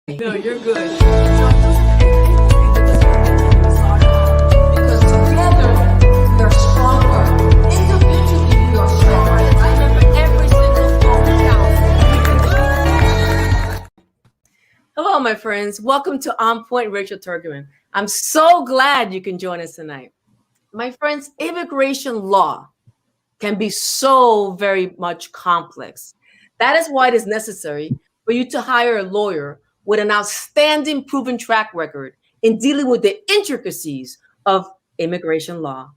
No, you're good. Because together we are stronger. Individually we are stronger. Remember, every single phone counts. Hello, my friends. Welcome to On Point Rachel Turgeman. I'm so glad you can join us tonight. My friends, immigration law can be so very much complex. That is why it is necessary for you to hire a lawyer with an outstanding proven track record in dealing with the intricacies of immigration law.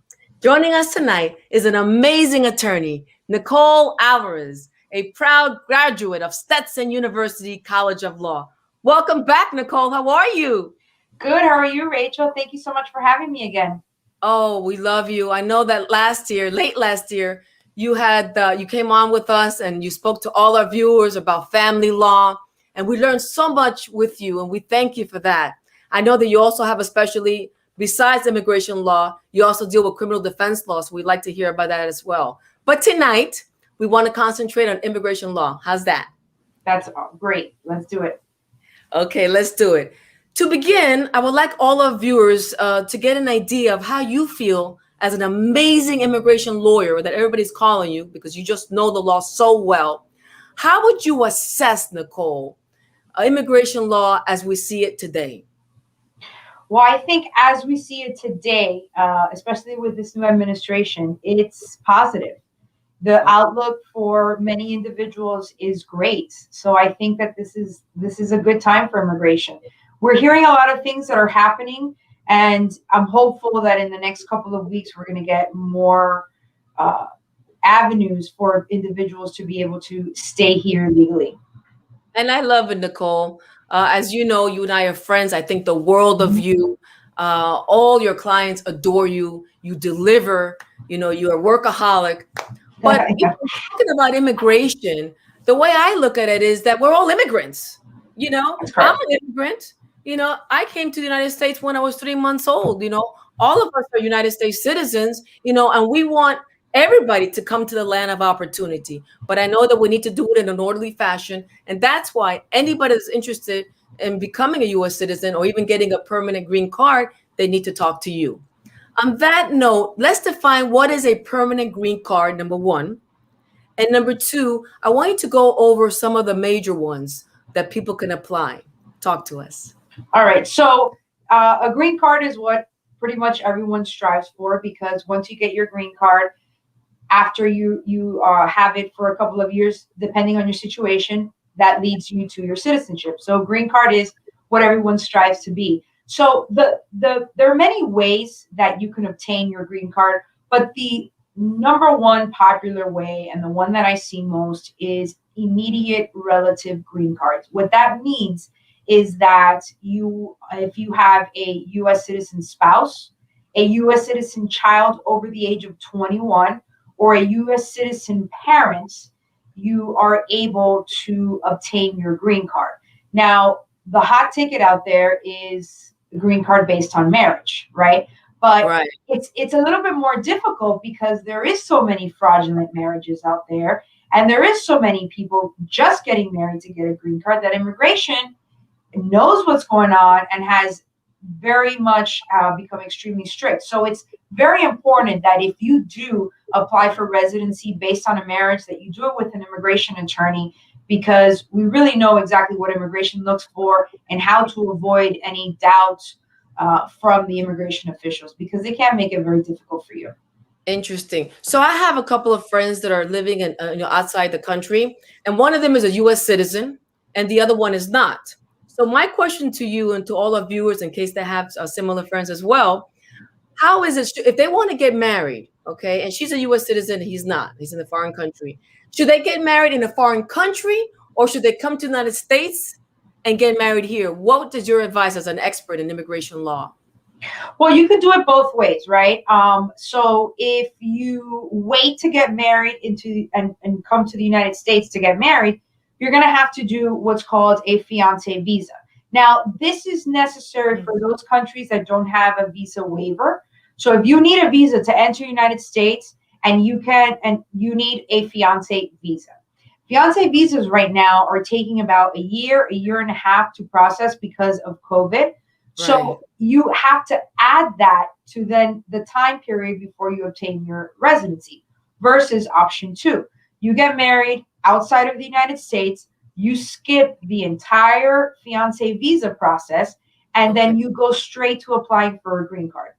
Joining us tonight is an amazing attorney, Nicole Alvarez, a proud graduate of Stetson University College of Law. Welcome back, Nicole. How are you? Good. How are you, Rachel? Thank you so much for having me again. Oh, we love you. I know that late last year, you came on with us and you spoke to all our viewers about family law, and we learned so much with you, and we thank you for that. I know that you also have, especially besides immigration law, you also deal with criminal defense law, so we'd like to hear about that as well. But tonight, we want to concentrate on immigration law. How's that? That's great. Let's do it. Okay, let's do it. To begin, I would like all our viewers to get an idea of how you feel as an amazing immigration lawyer that everybody's calling you because you just know the law so well. How would you assess, Nicole, immigration law as we see it today? Well, I think as we see it today, especially with this new administration, it's positive. The outlook for many individuals is great. So I think that this is a good time for immigration. We're hearing a lot of things that are happening, and I'm hopeful that in the next couple of weeks, we're going to get more avenues for individuals to be able to stay here legally. And I love it, Nicole. As you know, you and I are friends. I think the world of you. All your clients adore you. You deliver. You know, you're a workaholic. But if we're talking about immigration, the way I look at it is that we're all immigrants. You know, I'm an immigrant. You know, I came to the United States when I was 3 months old. You know, all of us are United States citizens, you know, and we want everybody to come to the land of opportunity. But I know that we need to do it in an orderly fashion. And that's why anybody that's interested in becoming a U.S. citizen or even getting a permanent green card, they need to talk to you. On that note, let's define what is a permanent green card, number one. And number two, I want you to go over some of the major ones that people can apply. Talk to us. All right. So a green card is what pretty much everyone strives for, because once you get your green card, after you have it for a couple of years, depending on your situation, that leads you to your citizenship. So green card is what everyone strives to be. So there are many ways that you can obtain your green card, but the number one popular way, and the one that I see most, is immediate relative green cards. What that means is that if you have a U.S. citizen spouse, a U.S. citizen child over the age of 21, or a U.S. citizen parent, you are able to obtain your green card. Now, the hot ticket out there is the green card based on marriage, right? But it's a little bit more difficult because there is so many fraudulent marriages out there, and there is so many people just getting married to get a green card, that immigration knows what's going on and has very much become extremely strict. So it's very important that if you do apply for residency based on a marriage, that you do it with an immigration attorney, because we really know exactly what immigration looks for and how to avoid any doubts from the immigration officials, because they can make it very difficult for you. Interesting. So I have a couple of friends that are living in, outside the country, and one of them is a U.S. citizen, and the other one is not. So my question to you and to all our viewers, in case they have similar friends as well, how is it if they want to get married, okay, and she's a U.S. citizen, he's not, he's in a foreign country. Should they get married in a foreign country, or should they come to the United States and get married here? What is your advice as an expert in immigration law? Well, you can do it both ways, right? So if you wait to get married and come to the United States to get married, you're going to have to do what's called a fiancé visa. Now, this is necessary for those countries that don't have a visa waiver. So if you need a visa to enter the United States, and you need a fiancé visa. Fiancé visas right now are taking about a year and a half to process because of COVID. So Right. you have to add that to then the time period before you obtain your residency versus option two. You get married outside of the United States, you skip the entire fiancé visa process, and Okay. then you go straight to applying for a green card.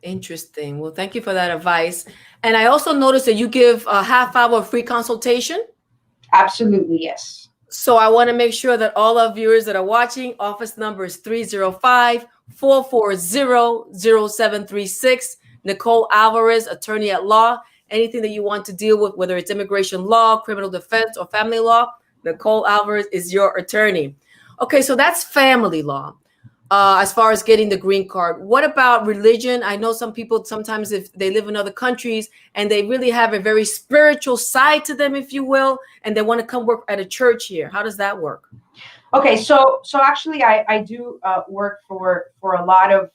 Interesting. Well, thank you for that advice. And I also noticed that you give a half-hour free consultation. Absolutely, yes. So I want to make sure that all our viewers that are watching, office number is 305-440-0736. Nicole Alvarez, attorney at law. Anything that you want to deal with, whether it's immigration law, criminal defense, or family law, Nicole Alvarez is your attorney. Okay, so that's family law. As far as getting the green card, what about religion? I know some people sometimes, if they live in other countries and they really have a very spiritual side to them, if you will, and they want to come work at a church here, how does that work? Okay, so actually, I do work for a lot of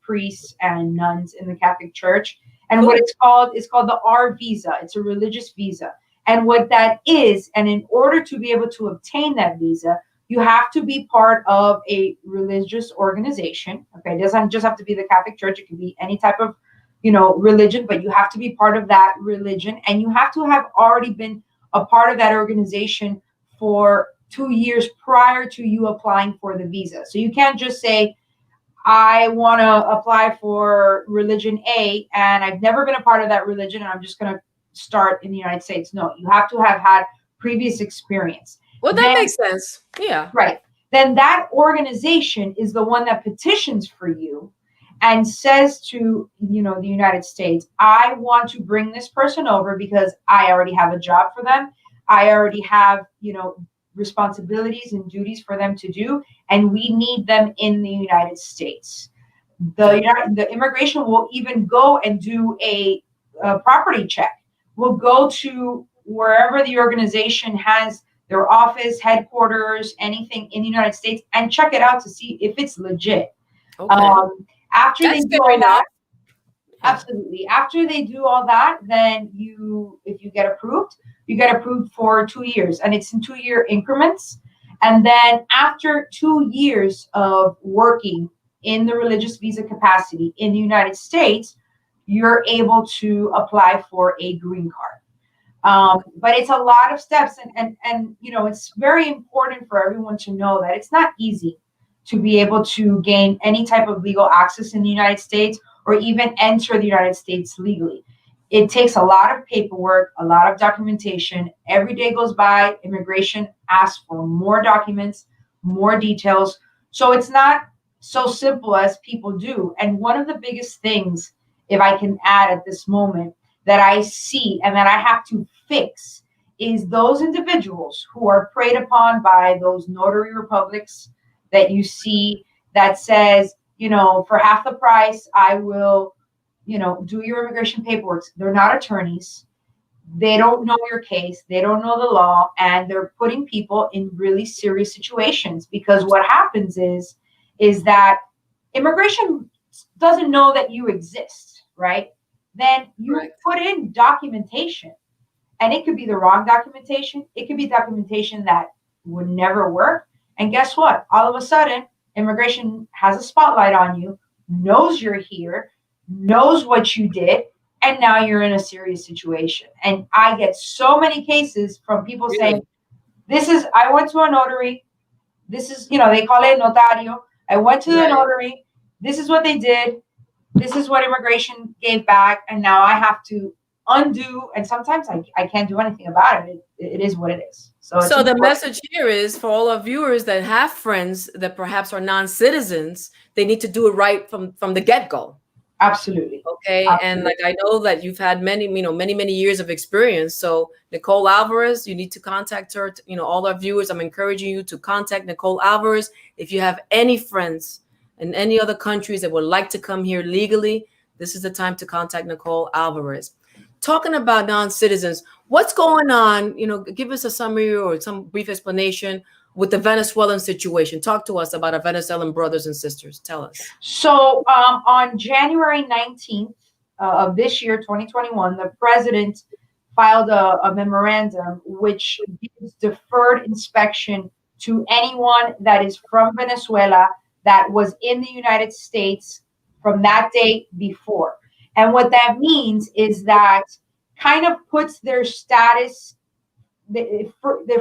priests and nuns in the Catholic Church, and Cool. what it's called the R visa. It's a religious visa, and what that is, and in order to be able to obtain that visa, you have to be part of a religious organization. Okay, it doesn't just have to be the Catholic Church; it can be any type of, religion, but you have to be part of that religion, and you have to have already been a part of that organization for 2 years prior to you applying for the visa. So you can't just say, I want to apply for religion A and I've never been a part of that religion and I'm just going to start in the United States. No, you have to have had previous experience. Well, that makes sense. Yeah. Right. Then that organization is the one that petitions for you and says to, the United States, I want to bring this person over because I already have a job for them. I already have, responsibilities and duties for them to do, and we need them in the United States. The immigration will even go and do a property check. We'll go to wherever the organization has their office, headquarters, anything in the United States, and check it out to see if it's legit. Okay. After That's they do fair all that, enough. absolutely. After they do all that, then if you get approved, you get approved for 2 years, and it's in 2-year increments. And then after 2 years of working in the religious visa capacity in the United States, you're able to apply for a green card. But it's a lot of steps, and it's very important for everyone to know that it's not easy to be able to gain any type of legal access in the United States or even enter the United States legally. It takes a lot of paperwork, a lot of documentation. Every day goes by, immigration asks for more documents, more details. So it's not so simple as people do. And one of the biggest things, if I can add at this moment, that I see and that I have to fix is those individuals who are preyed upon by those notary republics that you see that says, for half the price, I will, do your immigration paperwork. They're not attorneys. They don't know your case. They don't know the law. And they're putting people in really serious situations because what happens is that immigration doesn't know that you exist, right? Then you put in documentation, and it could be the wrong documentation. It could be documentation that would never work. And guess what? All of a sudden, immigration has a spotlight on you, knows you're here, knows what you did, and now you're in a serious situation. And I get so many cases from people saying, I went to a notary. This is, they call it notario. I went to the notary. This is what they did. This is what immigration gave back. And now I have to undo. And sometimes I can't do anything about it. It is what it is. So the message here is for all our viewers that have friends that perhaps are non-citizens, they need to do it right from the get-go. Absolutely. Okay. Absolutely. And like I know that you've had many years of experience. So Nicole Alvarez, you need to contact her. All our viewers, I'm encouraging you to contact Nicole Alvarez. If you have any friends in any other countries that would like to come here legally, this is the time to contact Nicole Alvarez. Talking about non-citizens, what's going on? Give us a summary or some brief explanation with the Venezuelan situation. Talk to us about our Venezuelan brothers and sisters. Tell us. So on January 19th of this year, 2021, the president filed a memorandum which gives deferred inspection to anyone that is from Venezuela that was in the United States from that date before. And what that means is that kind of puts their status, it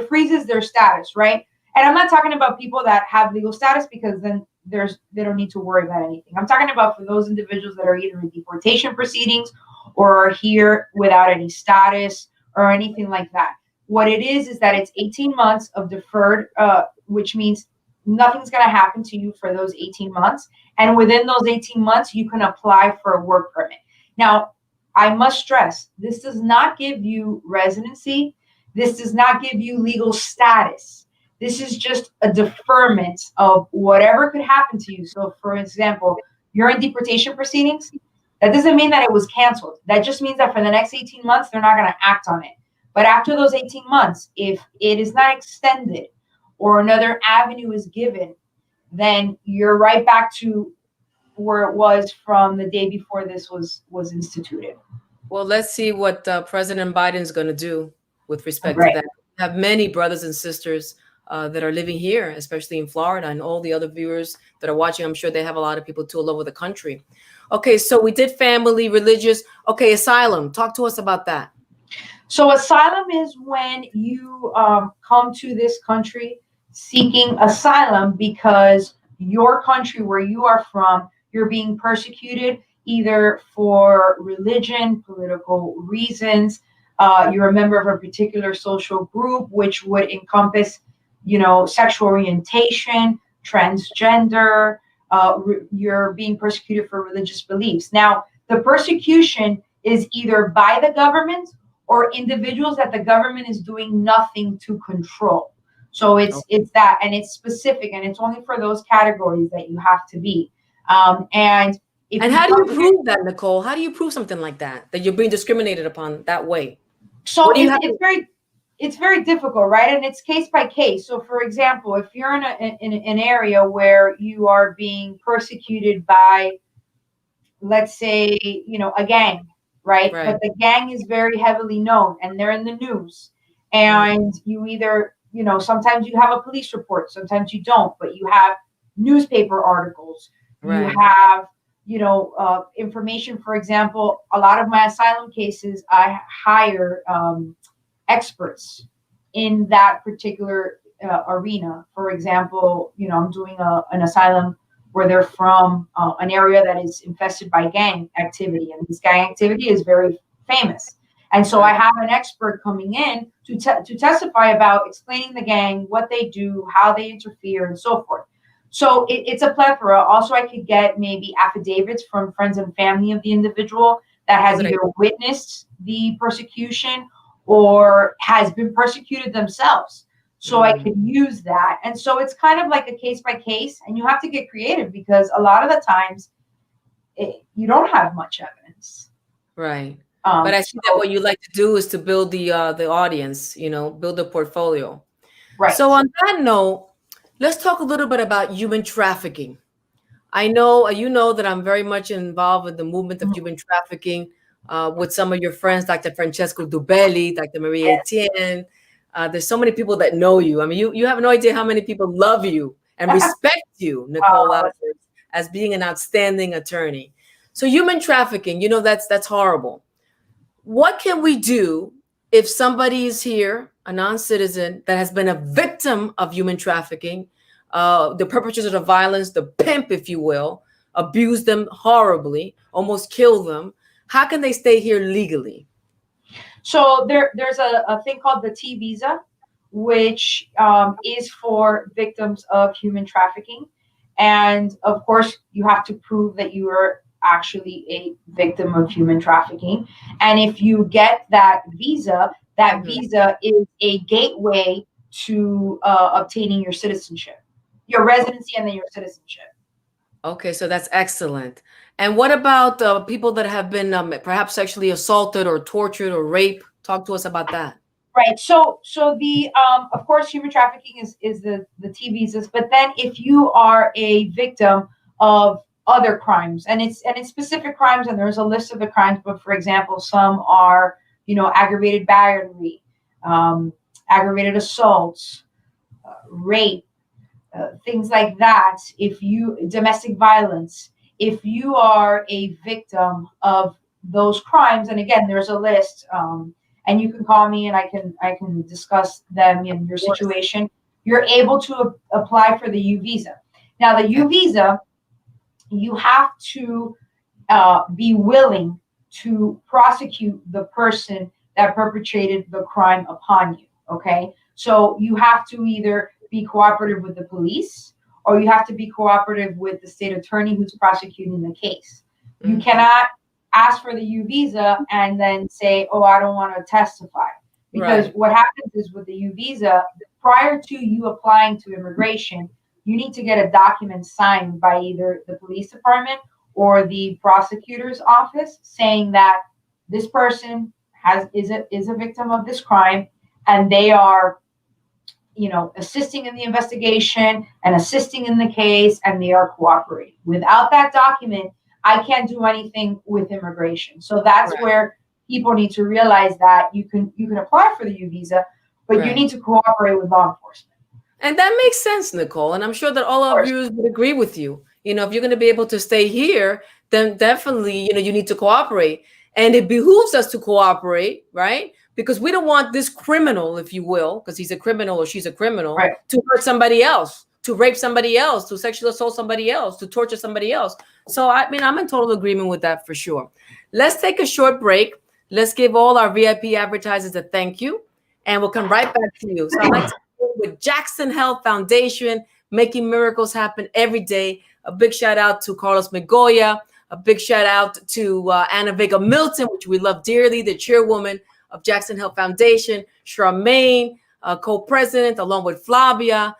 freezes their status, right? And I'm not talking about people that have legal status, because then they don't need to worry about anything. I'm talking about for those individuals that are either in deportation proceedings or are here without any status or anything like that. What it is that it's 18 months of deferred, which means nothing's going to happen to you for those 18 months. And within those 18 months, you can apply for a work permit. Now, I must stress, this does not give you residency. This does not give you legal status. This is just a deferment of whatever could happen to you. So, for example, you're in deportation proceedings. That doesn't mean that it was canceled. That just means that for the next 18 months, they're not going to act on it. But after those 18 months, if it is not extended or another avenue is given, then you're right back to where it was from the day before this was instituted. Well, let's see what President Biden is going to do with respect Right. to that. I have many brothers and sisters that are living here, especially in Florida, and all the other viewers that are watching. I'm sure they have a lot of people too all over the country. Okay, so we did family, religious. Okay, asylum. Talk to us about that. So asylum is when you come to this country seeking asylum because your country where you are from, you're being persecuted either for religion, political reasons. You're a member of a particular social group, which would encompass, sexual orientation, transgender. You're being persecuted for religious beliefs. Now, the persecution is either by the government or individuals that the government is doing nothing to control. So it's that, and it's specific, and it's only for those categories that you have to be. And how do you prove that, Nicole? How do you prove something like that you're being discriminated upon that way? So it's very difficult, right? And it's case by case. So, for example, if you're in an area where you are being persecuted by, let's say, a gang, right? But the gang is very heavily known and they're in the news, and you either, sometimes you have a police report, sometimes you don't, but you have newspaper articles, you have, information. For example, a lot of my asylum cases, I hire experts in that particular arena. For example, I'm doing an asylum where they're from an area that is infested by gang activity, and this gang activity is very famous. And so I have an expert coming in to testify about explaining the gang, what they do, how they interfere, and so forth. So it's a plethora. Also, I could get maybe affidavits from friends and family of the individual that has either witnessed the persecution or has been persecuted themselves. So I could use that. And so it's kind of like a case by case, and you have to get creative because a lot of the times you don't have much evidence. Right. But I see that what you like to do is to build the audience, build a portfolio. Right. So on that note, let's talk a little bit about human trafficking. I know, that I'm very much involved with the movement of human trafficking with some of your friends, Dr. Francesco Dubelli, Dr. Maria Etienne. There's so many people that know you. I mean, you have no idea how many people love you and respect you, Nicole Alvarez, as being an outstanding attorney. So human trafficking, that's horrible. What can we do if somebody is here, a non-citizen that has been a victim of human trafficking, the perpetrators of violence, the pimp, if you will, abused them horribly, almost killed them? How can they stay here legally? So there's a thing called the T visa, which is for victims of human trafficking. And of course, you have to prove that you are actually a victim of human trafficking. And if you get that visa visa is a gateway to obtaining your citizenship, your residency, and then your citizenship. Okay, so that's excellent. And what about people that have been perhaps sexually assaulted or tortured or raped? Talk to us about that. Right. So the of course, human trafficking is the T visas, but then if you are a victim of other crimes, and it's specific crimes, and there's a list of the crimes, but for example, some are aggravated battery, aggravated assaults, rape, things like that. If you domestic violence, if you are a victim of those crimes, and again, there's a list, and you can call me and I can discuss them in your situation. You're able to apply for the U visa. Now, the U visa, you have to be willing to prosecute the person that perpetrated the crime upon you. Okay, so you have to either be cooperative with the police, or you have to be cooperative with the state attorney who's prosecuting the case. You cannot ask for the U visa and then say, "Oh, I don't want to testify," because what happens is with the U visa, prior to you applying to immigration, you need to get a document signed by either the police department or the prosecutor's office saying that this person is a victim of this crime, and they are assisting in the investigation and assisting in the case, and they are cooperating. Without that document, I can't do anything with immigration. So that's where people need to realize that you can apply for the U visa, but you need to cooperate with law enforcement. And that makes sense, Nicole. And I'm sure that all of you would agree with you. If you're going to be able to stay here, then definitely, you need to cooperate. And it behooves us to cooperate, right? Because we don't want this criminal, if you will, because he's a criminal or she's a criminal, to hurt somebody else, to rape somebody else, to sexually assault somebody else, to torture somebody else. So, I'm in total agreement with that for sure. Let's take a short break. Let's give all our VIP advertisers a thank you, and we'll come right back to you. So I'd like to start with Jackson Health Foundation, making miracles happen every day. A big shout out to Carlos Migoya. A big shout out to Anna Vega Milton, which we love dearly, the chairwoman of Jackson Health Foundation, Charmaine, co-president, along with Flavia,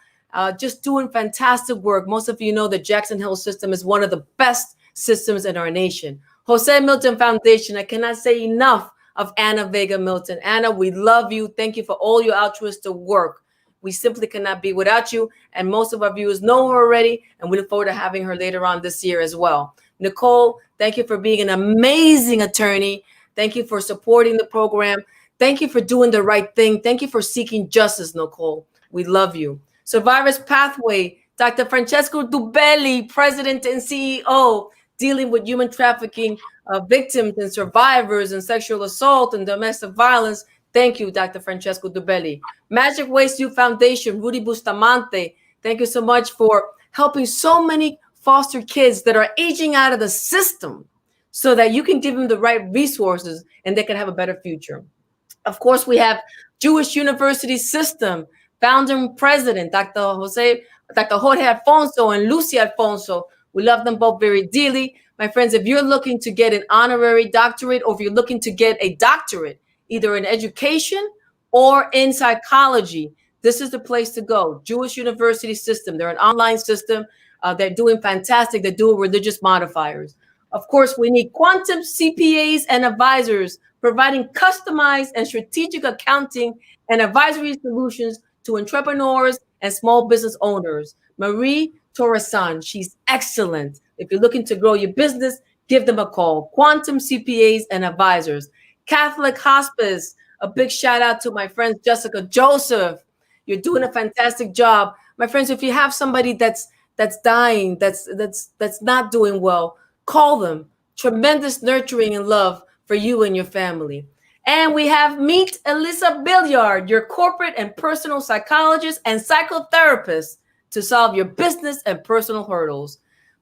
just doing fantastic work. Most of you know the Jackson Health system is one of the best systems in our nation. Jose Milton Foundation, I cannot say enough of Anna Vega Milton. Anna, we love you. Thank you for all your altruistic work. We simply cannot be without you. And most of our viewers know her already, and we look forward to having her later on this year as well. Nicole, thank you for being an amazing attorney. Thank you for supporting the program. Thank you for doing the right thing. Thank you for seeking justice, Nicole. We love you. Survivors Pathway, Dr. Francesco Dubelli, President and CEO, dealing with human trafficking victims and survivors and sexual assault and domestic violence. Thank you, Dr. Francesco Dubelli. Magic Waste Youth Foundation, Rudy Bustamante. Thank you so much for helping so many foster kids that are aging out of the system so that you can give them the right resources and they can have a better future. Of course, we have Jewish University System, founder and president, Dr. Jorge Alfonso and Lucy Alfonso. We love them both very dearly. My friends, if you're looking to get an honorary doctorate, or if you're looking to get a doctorate, either in education or in psychology, this is the place to go. Jewish University System. They're an online system. They're doing fantastic. They're doing religious modifiers. Of course, we need quantum CPAs and advisors providing customized and strategic accounting and advisory solutions to entrepreneurs and small business owners. Marie Torresan, she's excellent. If you're looking to grow your business, give them a call. Quantum CPAs and advisors. Catholic Hospice, a big shout out to my friend Jessica Joseph. You're doing a fantastic job. My friends, if you have somebody that's dying, that's not doing well, call them. Tremendous nurturing and love for you and your family. And we have Meet Elisa Billiard, your corporate and personal psychologist and psychotherapist, to solve your business and personal hurdles.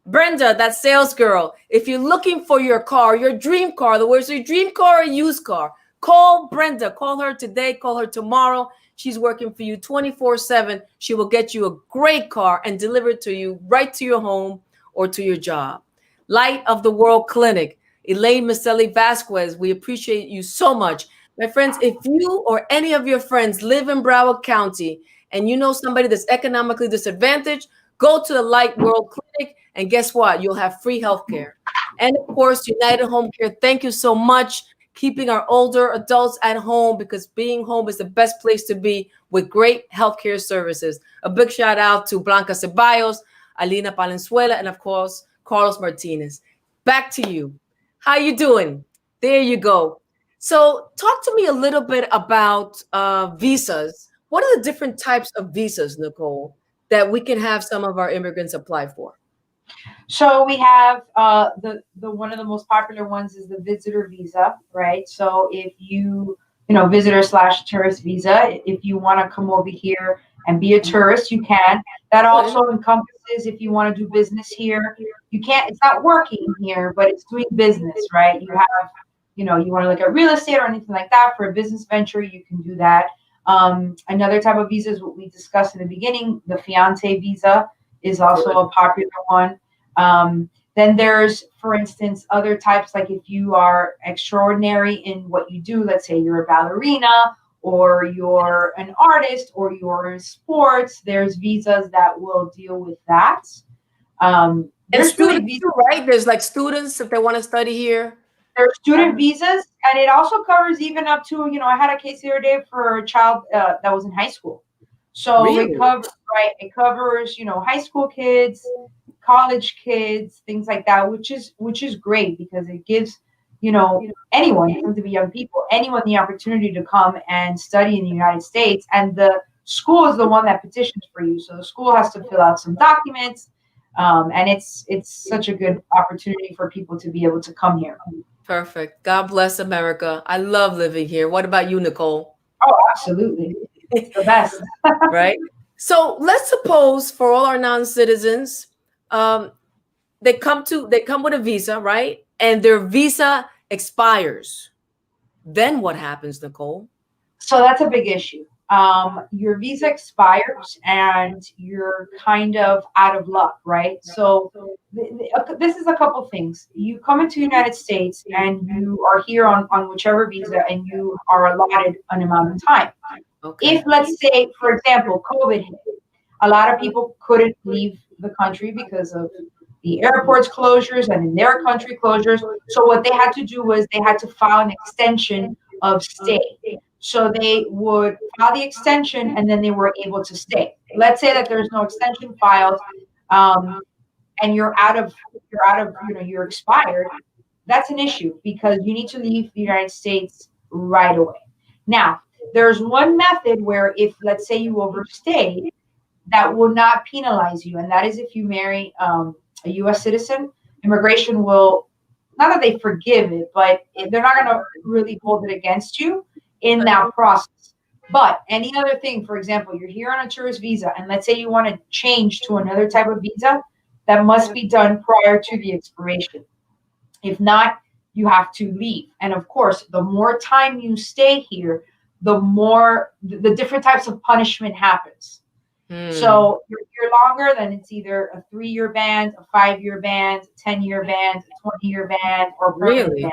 Brenda, that sales girl, if you're looking for your car, your dream car, the words your dream car or used car, call Brenda. Call her today, call her tomorrow. She's working for you 24/7. She will get you a great car and deliver it to you right to your home or to your job. Light of the World Clinic, Elaine Maselli Vasquez, we appreciate you so much. My friends, if you or any of your friends live in Broward County and you know somebody that's economically disadvantaged, go to the Light World Clinic, and guess what? You'll have free health care. And of course, United Home Care, thank you so much. Keeping our older adults at home, because being home is the best place to be, with great healthcare services. A big shout out to Blanca Ceballos, Alina Palenzuela, and of course, Carlos Martinez. Back to you. How you doing? There you go. So talk to me a little bit about visas. What are the different types of visas, Nicole, that we can have some of our immigrants apply for? So we have the one of the most popular ones is the visitor visa, right? So if you visitor slash tourist visa, if you want to come over here and be a tourist, you can. That also encompasses if you want to do business here. You can't. It's not working here, but it's doing business, right? You have, you want to look at real estate or anything like that for a business venture, you can do that. Another type of visa is what we discussed in the beginning. The fiance visa is also a popular one. Then there's, for instance, other types, like if you are extraordinary in what you do, let's say you're a ballerina or you're an artist or you're in sports, there's visas that will deal with that. And There's students too, right? There's like students if they want to study here. There's student visas, and it also covers even up to, I had a case the other day for a child that was in high school. So Really? it covers, high school kids, college kids, things like that, which is great because it gives, anyone, it doesn't have to be young people, anyone the opportunity to come and study in the United States. And the school is the one that petitions for you. So the school has to fill out some documents. And it's such a good opportunity for people to be able to come here. Perfect. God bless America. I love living here. What about you, Nicole? Oh, absolutely. It's the best. Right? So let's suppose for all our non-citizens, they come with a visa, right? And their visa expires. Then what happens, Nicole? So that's a big issue. Your visa expires and you're kind of out of luck, right? So this is a couple things. You come into the United States and you are here on whichever visa and you are allotted an amount of time. Okay. If, let's say, for example, COVID hit, a lot of people couldn't leave the country because of the airports closures and in their country closures. So what they had to do was they had to file an extension of stay. So they would file the extension and then they were able to stay. Let's say that there's no extension filed, and you're expired. That's an issue because you need to leave the United States right away. Now, there's one method where if, let's say, you overstay, that will not penalize you, and that is if you marry a U.S. citizen. Immigration will, not that they forgive it, but they're not going to really hold it against you in that process. But any other thing, for example, you're here on a tourist visa, and let's say you want to change to another type of visa, that must be done prior to the expiration. If not, you have to leave. And of course, the more time you stay here, the more the different types of punishment happens. So you're longer, then it's either a 3-year ban, a 5-year ban, a 10-year ban, a 20-year ban, or permanent ban.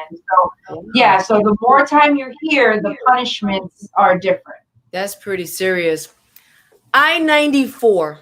So yeah, so the more time you're here, the punishments are different. That's pretty serious. I-94.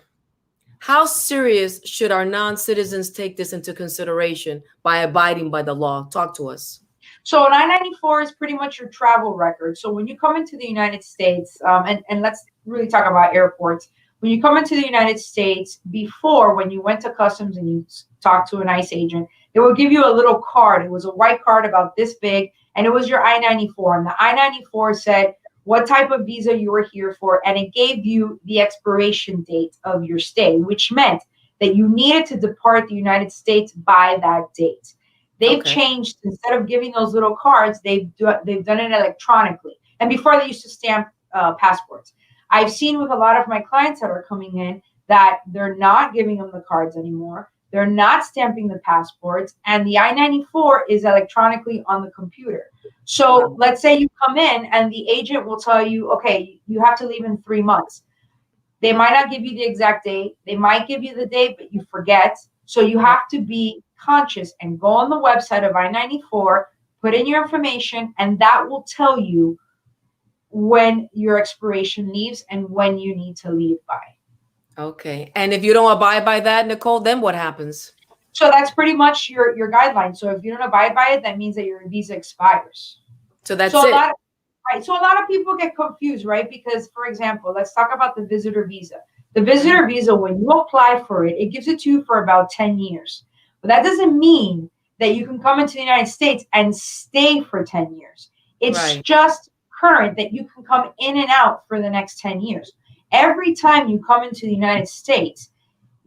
How serious should our non-citizens take this into consideration by abiding by the law? Talk to us. So an I-94 is pretty much your travel record. So when you come into the United States, and let's really talk about airports. When you come into the United States, before, when you went to customs and you talked to an ICE agent, they will give you a little card. It was a white card about this big, and it was your I-94. And the I-94 said what type of visa you were here for, and it gave you the expiration date of your stay, which meant that you needed to depart the United States by that date. They've changed, instead of giving those little cards, they've done it electronically. And before, they used to stamp passports. I've seen with a lot of my clients that are coming in that they're not giving them the cards anymore. They're not stamping the passports, and the I-94 is electronically on the computer. So let's say you come in and the agent will tell you, okay, you have to leave in 3 months. They might not give you the exact date. They might give you the date, but you forget. So you have to be conscious and go on the website of I-94, put in your information, and that will tell you when your expiration leaves and when you need to leave by. Okay. And if you don't abide by that, Nicole, then what happens? So that's pretty much your guideline. So if you don't abide by it, that means that your visa expires. So that's it. So a lot of people get confused, right? Because, for example, let's talk about the visitor visa. The visitor visa, when you apply for it, it gives it to you for about 10 years. But that doesn't mean that you can come into the United States and stay for 10 years. It's Right. just current that you can come in and out for the next 10 years. Every time you come into the United States,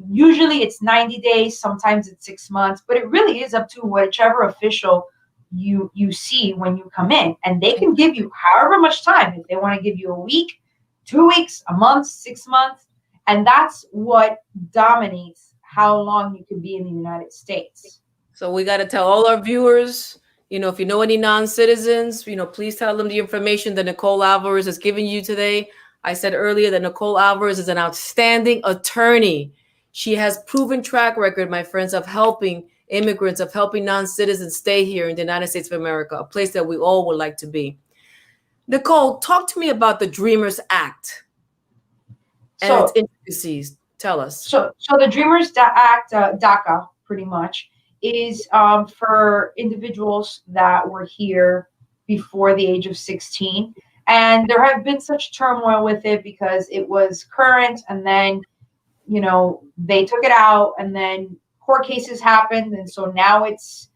usually it's 90 days, sometimes it's 6 months, but it really is up to whichever official you see when you come in. And they can give you however much time. If they want to give you a week, 2 weeks, a month, 6 months. And that's what dominates how long you can be in the United States. So we got to tell all our viewers, if you know any non-citizens, please tell them the information that Nicole Alvarez is giving you today. I said earlier that Nicole Alvarez is an outstanding attorney. She has proven track record, my friends, of helping immigrants, of helping non-citizens stay here in the United States of America, a place that we all would like to be. Nicole, talk to me about the Dreamers Act and its intricacies. Tell us. So the Dreamers Act, DACA, pretty much, is for individuals that were here before the age of 16. And there have been such turmoil with it because it was current, and then, they took it out, and then court cases happened. And so now it's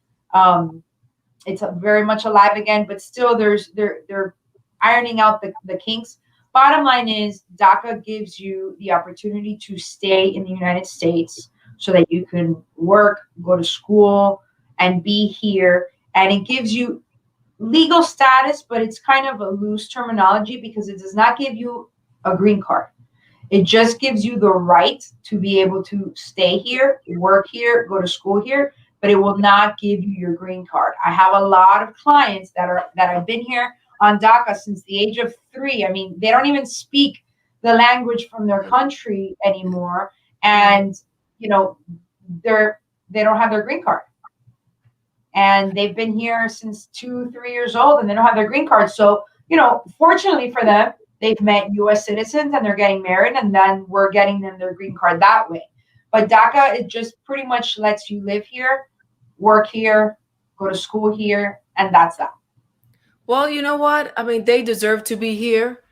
very much alive again, but still they're ironing out the kinks. Bottom line is DACA gives you the opportunity to stay in the United States so that you can work, go to school, and be here. And it gives you legal status, but it's kind of a loose terminology because it does not give you a green card. It just gives you the right to be able to stay here, work here, go to school here, but it will not give you your green card. I have a lot of clients that have been here on DACA since the age of 3. I mean, they don't even speak the language from their country anymore, and they don't have their green card. And they've been here since 2-3 years old, and they don't have their green card. So, fortunately for them, they've met U.S. citizens and they're getting married, and then we're getting them their green card that way. But DACA, it just pretty much lets you live here, work here, go to school here, and that's that. Well, you know what? I mean, they deserve to be here.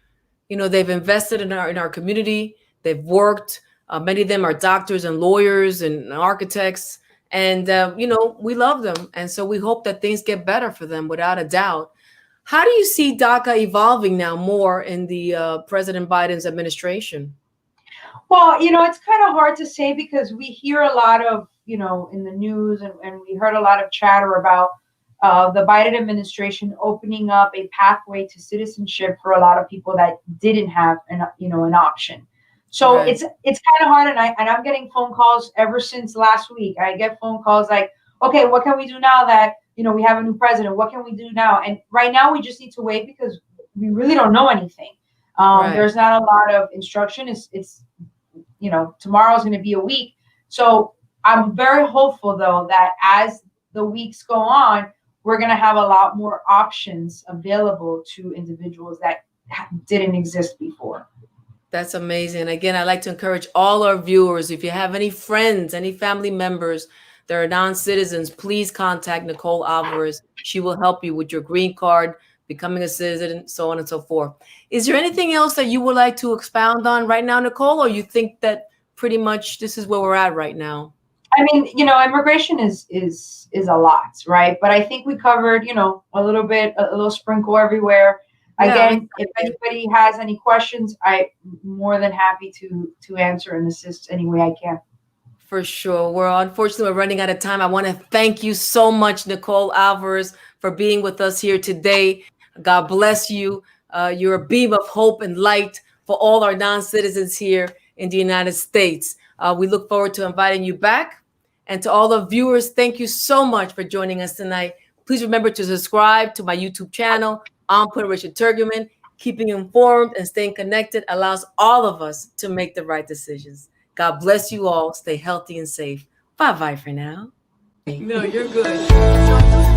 They've invested in our community. They've worked. Many of them are doctors and lawyers and architects. And, we love them. And so we hope that things get better for them, without a doubt. How do you see DACA evolving now more in the President Biden's administration? Well, it's kind of hard to say because we hear a lot of, in the news, and we heard a lot of chatter about the Biden administration opening up a pathway to citizenship for a lot of people that didn't have an option. So Right. it's kind of hard, and I'm getting phone calls ever since last week. I get phone calls like, okay, what can we do now that we have a new president? What can we do now? And right now we just need to wait because we really don't know anything. Right. There's not a lot of instruction. It's tomorrow's going to be a week. So I'm very hopeful though that as the weeks go on, we're going to have a lot more options available to individuals that didn't exist before. That's amazing. Again, I'd like to encourage all our viewers, if you have any friends, any family members that are non-citizens, please contact Nicole Alvarez. She will help you with your green card, becoming a citizen, so on and so forth. Is there anything else that you would like to expound on right now, Nicole, or you think that pretty much this is where we're at right now? I mean, immigration is a lot, right? But I think we covered, a little bit, a little sprinkle everywhere. Again, if anybody has any questions, I'm more than happy to answer and assist any way I can. For sure. Unfortunately, we're running out of time. I want to thank you so much, Nicole Alvarez, for being with us here today. God bless you. You're a beam of hope and light for all our non-citizens here in the United States. We look forward to inviting you back. And to all the viewers, thank you so much for joining us tonight. Please remember to subscribe to my YouTube channel. I'm Puerto Rican Turguman. Keeping informed and staying connected allows all of us to make the right decisions. God bless you all. Stay healthy and safe. Bye-bye for now. No, you're good.